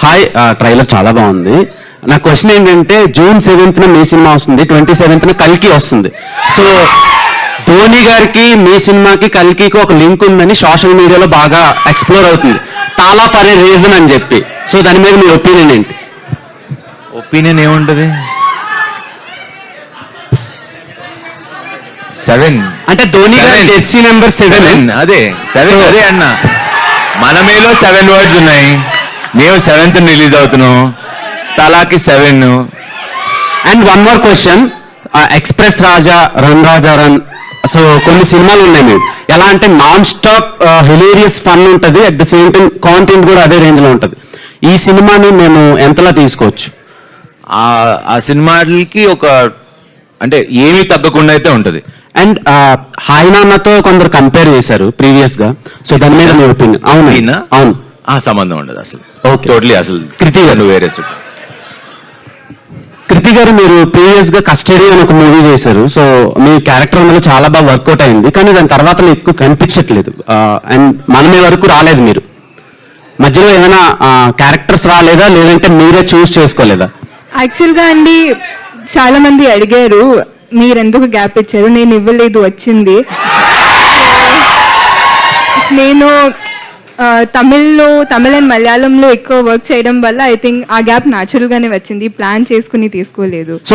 Hi, trailer చాలా బాగుంది. నా క్వశ్చన్ ఏంటంటే June 7th మీ సినిమా వస్తుంది, 27th కల్కి వస్తుంది. సో ధోని గారికి మీ సినిమాకి కల్కికి ఒక లింక్ ఉందని సోషల్ మీడియాలో బాగా ఎక్స్ప్లోర్ అవుతుంది, తాలా ఫర్ ఏ రీజన్ అని చెప్పి. సో దాని మీద మీ ఒపీనియన్ ఏంటి? ఒపీనియన్ ఏముంటది? 7 అంటే ధోని గారి జెర్సీ నెంబర్ 7. అదే 7 అదే అన్న. మన మీలో 7 వర్డ్స్ ఉన్నాయి. మేము 7th రిలీజ్ అవుతున్నాం, తలాకి 7. And one more question, express Raja, run Raja run, so కొన్ని సినిమాలు ఉన్నాయి మేము. ఎలా అంటే నాన్ స్టాప్ హిలేరియస్ ఫన్ ఉంటుంది, at the same time content కూడా అదే రేంజ్ లో ఉంటుంది. ఈ సినిమాని మేము ఎంతలా తీసుకోవచ్చు? ఆ సినిమాలకి ఒక అంటే ఏమీ తగ్గకుండా అయితే ఉంటది. అండ్ హాయ్ నాన్నతో కొందరు కంపేర్ చేశారు ప్రీవియస్ గా, సో దాని మీద మీ ఒపీనియన్? అవును అవును. ఆ సంబంధం ఉండదు అసలు. ఓకే, టోటలీ అసలు కృతి గారు వేరే కృతి గారు, మీరు ప్రీవియస్ గా కస్టడీ అని ఒక మూవీ చేశారు. సో మీ క్యారెక్టర్ అందులో చాలా బాగా వర్కౌట్ అయింది, కానీ దాని తర్వాత ఎక్కువ కనిపించట్లేదు. అండ్ మనమే వరకు రాలేదు. మీరు మధ్యలో ఏమైనా క్యారెక్టర్స్ రాలేదా, లేదంటే మీరే చూస్ చేసుకోలేదా? యాక్చువల్గా అండి, చాలా మంది అడిగారు మీరెందుకు గ్యాప్ ఇచ్చారు, నేను ఇవ్వలేదు, వచ్చింది. నేను తమిళ్ అండ్ మలయాళంలో ఎక్కువ వర్క్ చేయడం వల్ల ఐ థింక్ ఆ గ్యాప్ న్యాచురల్గానే వచ్చింది, ప్లాన్ చేసుకుని తీసుకోలేదు. సో